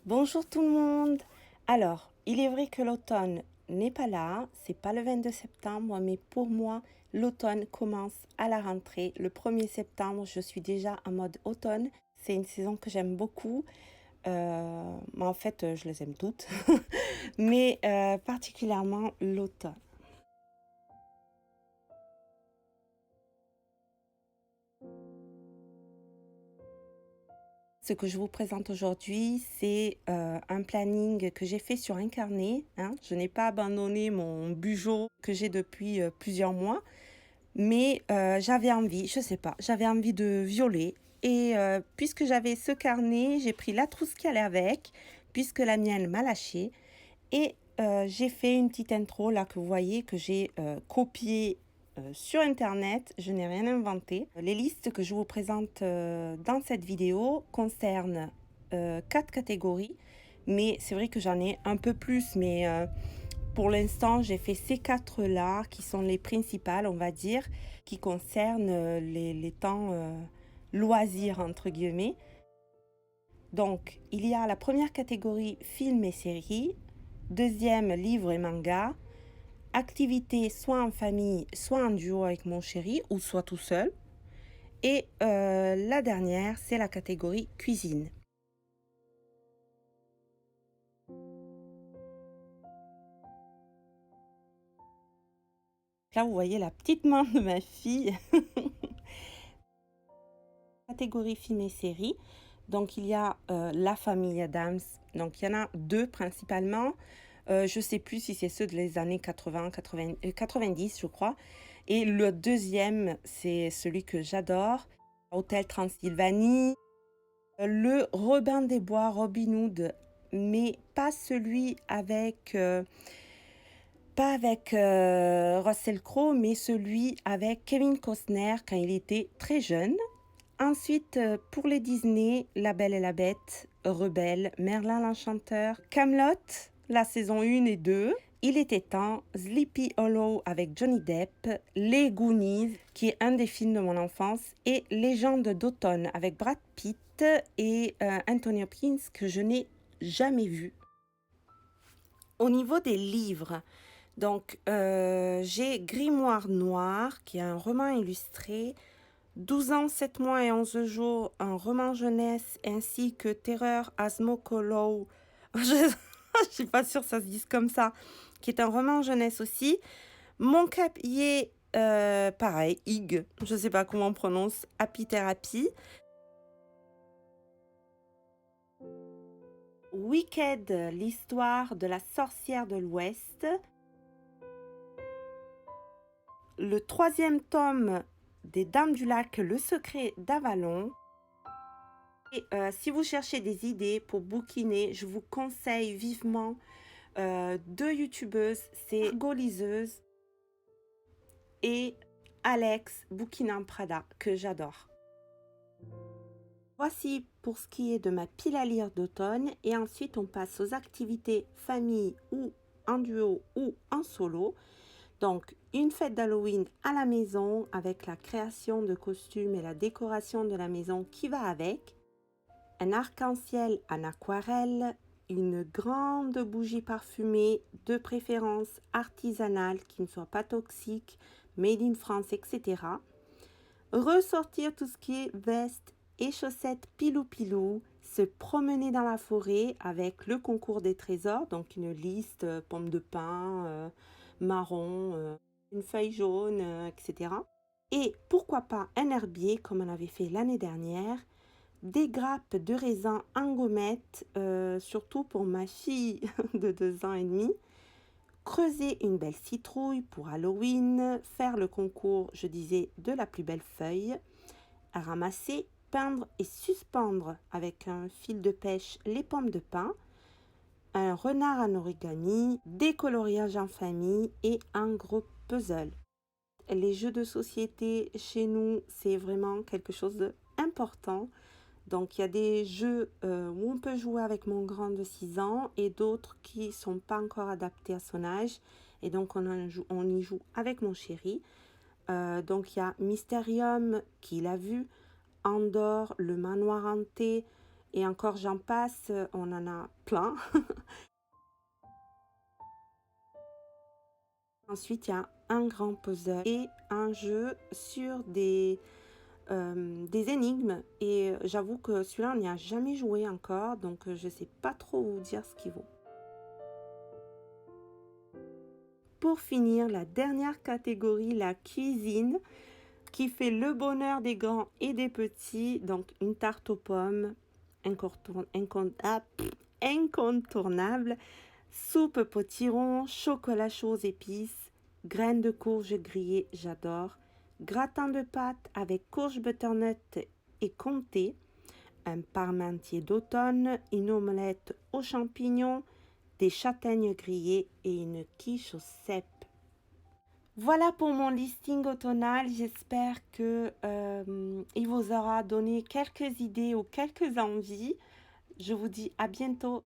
Bonjour tout le monde. Alors, il est vrai que l'automne n'est pas là, c'est pas le 22 septembre, mais pour moi, l'automne commence à la rentrée. Le 1er septembre, je suis déjà en mode automne. C'est une saison que j'aime beaucoup. Mais en fait, je les aime toutes, mais particulièrement l'automne. Ce que je vous présente aujourd'hui, c'est un planning que j'ai fait sur un carnet, hein. Je n'ai pas abandonné mon bugeot que j'ai depuis plusieurs mois, mais j'avais envie, je sais pas, j'avais envie de violer. Et puisque j'avais ce carnet, j'ai pris la trousse qui allait avec, puisque la mienne m'a lâché. Et j'ai fait une petite intro là que vous voyez que j'ai copiée sur internet, je n'ai rien inventé. Les listes que je vous présente dans cette vidéo concernent 4 catégories, mais c'est vrai que j'en ai un peu plus, mais pour l'instant j'ai fait ces 4 là qui sont les principales, on va dire, qui concernent les temps loisirs entre guillemets. Donc il y a la première catégorie films et séries, deuxième livres et manga, activité soit en famille, soit en duo avec mon chéri, ou soit tout seul. Et la dernière, c'est la catégorie cuisine. Là, vous voyez la petite main de ma fille. Catégorie film et séries. Donc, il y a La Famille Adams. Donc, il y en a 2 principalement. Je ne sais plus si c'est ceux des années 80, 90, je crois. Et le deuxième, c'est celui que j'adore, Hôtel Transylvanie. Le Robin des Bois, Robin Hood, mais pas celui avec, Russell Crowe, mais celui avec Kevin Costner quand il était très jeune. Ensuite, pour les Disney, La Belle et la Bête, Rebelle, Merlin l'Enchanteur, Camelot, la saison 1 et 2. Il était temps, Sleepy Hollow avec Johnny Depp, Les Goonies, qui est un des films de mon enfance, et Légende d'automne avec Brad Pitt et Anthony Hopkins, que je n'ai jamais vu. Au niveau des livres, donc j'ai Grimoire Noir, qui est un roman illustré, 12 ans, 7 mois et 11 jours, un roman jeunesse, ainsi que Terreur Asmokolo, je ne suis pas sûre que ça se dise comme ça, qui est un roman jeunesse aussi. Mon cahier, pareil, IG, je ne sais pas comment on prononce, Happy Therapy. Wicked, l'histoire de la sorcière de l'Ouest. Le 3e tome des Dames du Lac, le secret d'Avalon. Et si vous cherchez des idées pour bouquiner, je vous conseille vivement 2 youtubeuses, c'est Goliseuse et Alex Bouquinant Prada, que j'adore. Voici pour ce qui est de ma pile à lire d'automne, et ensuite on passe aux activités famille ou en duo ou en solo. Donc une fête d'Halloween à la maison avec la création de costumes et la décoration de la maison qui va avec. Un arc-en-ciel en aquarelle, une grande bougie parfumée, de préférence artisanale, qui ne soit pas toxique, made in France, etc. Ressortir tout ce qui est veste et chaussettes pilou-pilou, se promener dans la forêt avec le concours des trésors, donc une liste, pomme de pin, marron, une feuille jaune, etc. Et pourquoi pas un herbier comme on avait fait l'année dernière, des grappes de raisin en gommette, surtout pour ma fille de 2 ans et demi. Creuser une belle citrouille pour Halloween, faire le concours, je disais, de la plus belle feuille, ramasser, peindre et suspendre avec un fil de pêche les pommes de pin, un renard en origami, des coloriages en famille et un gros puzzle. Les jeux de société chez nous, c'est vraiment quelque chose d'important. Donc il y a des jeux où on peut jouer avec mon grand de 6 ans et d'autres qui ne sont pas encore adaptés à son âge. Et donc on y joue avec mon chéri. Donc il y a Mysterium qu'il a vu, Andorre, le manoir hanté Et encore j'en passe, on en a plein. Ensuite, il y a un grand puzzle et un jeu sur des énigmes. Et j'avoue que celui-là, on n'y a jamais joué encore, donc je sais pas trop vous dire ce qu'il vaut. Pour finir, la dernière catégorie, la cuisine, qui fait le bonheur des grands et des petits. Donc une tarte aux pommes, incontournable, soupe potiron, chocolat chaud aux épices, graines de courge grillées, j'adore, gratin de pâtes avec courge butternut et comté, un parmentier d'automne, une omelette aux champignons, des châtaignes grillées et une quiche au cèpe. Voilà pour mon listing automnal. J'espère que il vous aura donné quelques idées ou quelques envies. Je vous dis à bientôt.